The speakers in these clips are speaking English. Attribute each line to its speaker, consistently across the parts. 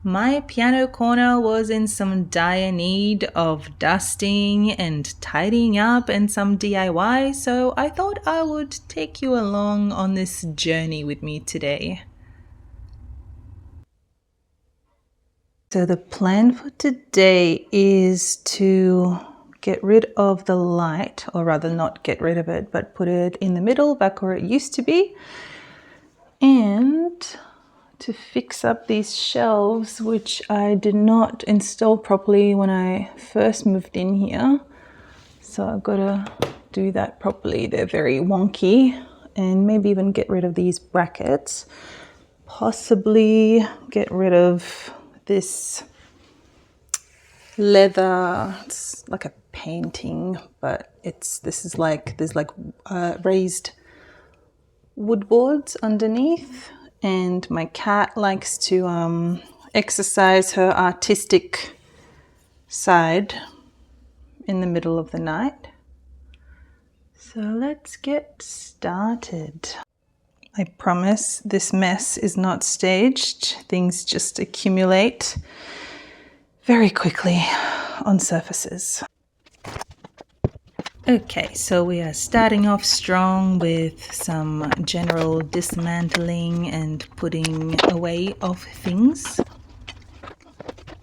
Speaker 1: My piano corner was in some dire need of dusting and tidying up and some DIY, so I thought I would take you along on this journey with me today. So the plan for today is to get rid of the light, or rather not get rid of it, but put it in the middle, back where it used to be, and to fix up these shelves, which I did not install properly when I first moved in here. So I've got to do that properly. They're very wonky, and maybe even get rid of these brackets. Possibly get rid of this leather. It's like a painting, but there's like raised wood boards underneath. And my cat likes to exercise her artistic side in the middle of the night. So let's get started. I promise this mess is not staged. Things just accumulate very quickly on surfaces. Okay, so we are starting off strong with some general dismantling and putting away of things.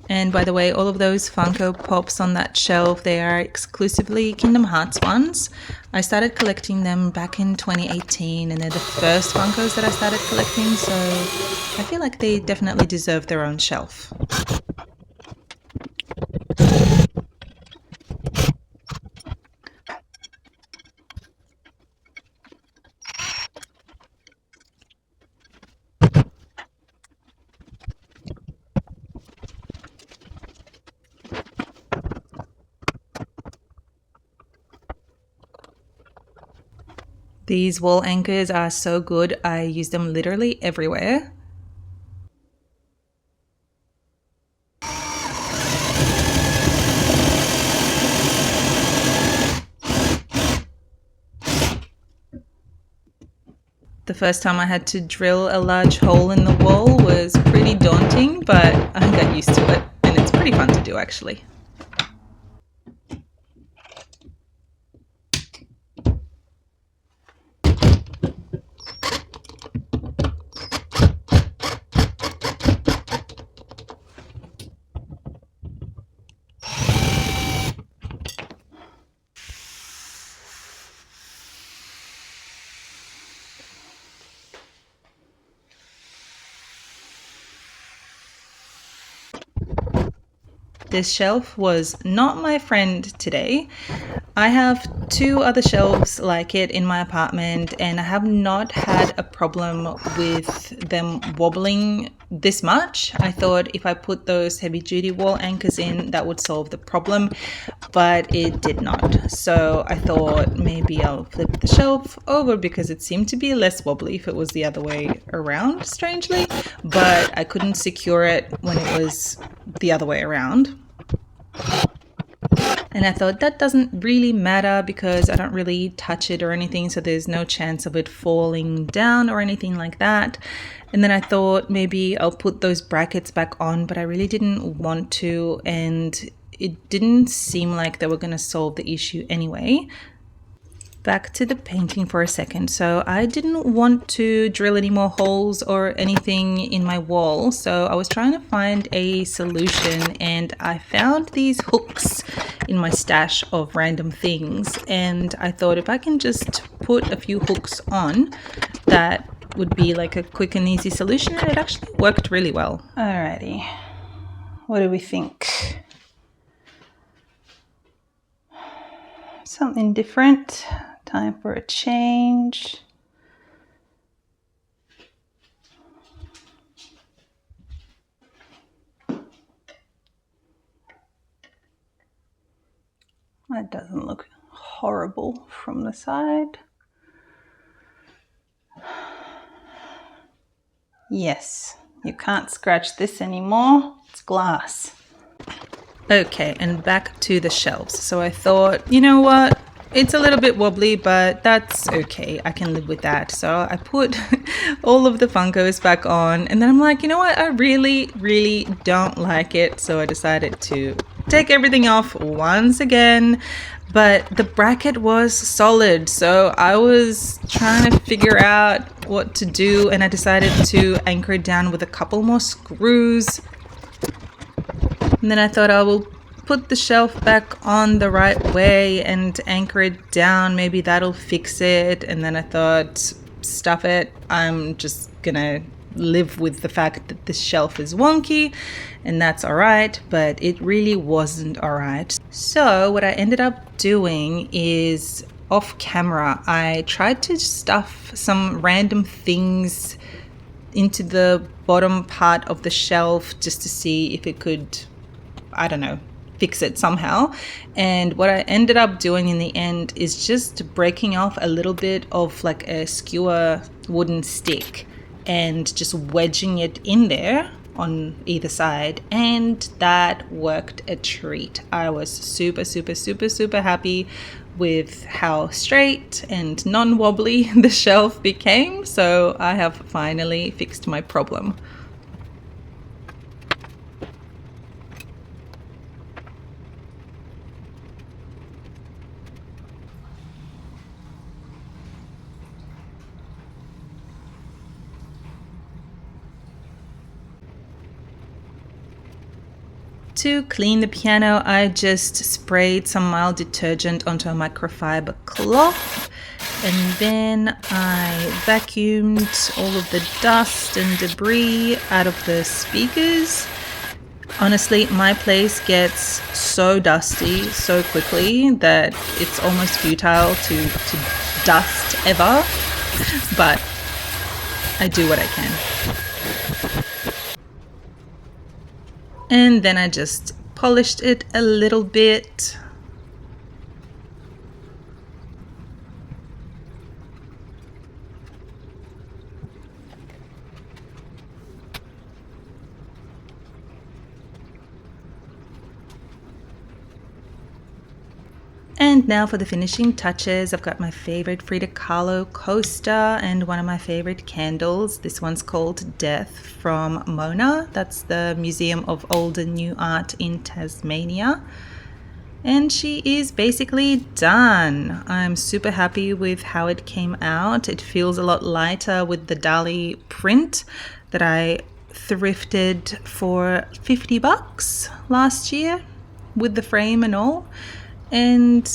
Speaker 1: And by the way, all of those Funko Pops on that shelf, they are exclusively Kingdom Hearts ones. I started collecting them back in 2018, and they're the first Funkos that I started collecting, so I feel like they definitely deserve their own shelf. These wall anchors are so good, I use them literally everywhere. The first time I had to drill a large hole in the wall was pretty daunting, but I got used to it, and it's pretty fun to do actually. This shelf was not my friend today. I have 2 other shelves like it in my apartment, and I have not had a problem with them wobbling this much. I thought if I put those heavy duty wall anchors in, that would solve the problem, but it did not. So I thought maybe I'll flip the shelf over because it seemed to be less wobbly if it was the other way around, strangely, but I couldn't secure it when it was the other way around. And I thought that doesn't really matter because I don't really touch it or anything, so there's no chance of it falling down or anything like that. And then I thought maybe I'll put those brackets back on, but I really didn't want to, and it didn't seem like they were going to solve the issue anyway. Back to the painting for a second. So I didn't want to drill any more holes or anything in my wall, so I was trying to find a solution, and I found these hooks in my stash of random things, and I thought if I can just put a few hooks on, that would be like a quick and easy solution, and it actually worked really well. Alrighty, what do we think? Something different. Time for a change. That doesn't look horrible from the side. Yes, you can't scratch this anymore. It's glass. Okay, and back to the shelves. So I thought, you know what? It's a little bit wobbly, but that's okay. I can live with that. So I put all of the Funkos back on, and then I'm like, you know what? I really, really don't like it. So I decided to take everything off once again. But the bracket was solid, so I was trying to figure out what to do, and I decided to anchor it down with a couple more screws. And then I thought I will put the shelf back on the right way and anchor it down. Maybe that'll fix it. And then I thought, stuff it. I'm just gonna live with the fact that this shelf is wonky, and that's all right, but it really wasn't all right. So what I ended up doing is, off camera, I tried to stuff some random things into the bottom part of the shelf just to see if it could, I don't know, fix it somehow. And what I ended up doing in the end is just breaking off a little bit of like a skewer wooden stick and just wedging it in there on either side, and that worked a treat. I was super happy with how straight and non-wobbly the shelf became, so I have finally fixed my problem. To clean the piano, I just sprayed some mild detergent onto a microfiber cloth, and then I vacuumed all of the dust and debris out of the speakers. Honestly, my place gets so dusty so quickly that it's almost futile to dust ever, but I do what I can. And then I just polished it a little bit. And now for the finishing touches, I've got my favorite Frida Kahlo coaster and one of my favorite candles. This one's called Death from Mona. That's the Museum of Old and New Art in Tasmania. And she is basically done. I'm super happy with how it came out. It feels a lot lighter with the Dali print that I thrifted for $50 last year with the frame and all. And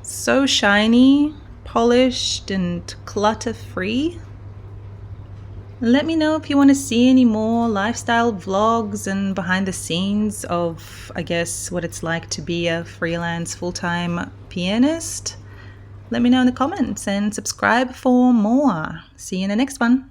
Speaker 1: so shiny, polished, and clutter-free. Let me know if you want to see any more lifestyle vlogs and behind the scenes of, I guess, what it's like to be a freelance full-time pianist. Let me know in the comments and subscribe for more. See you in the next one.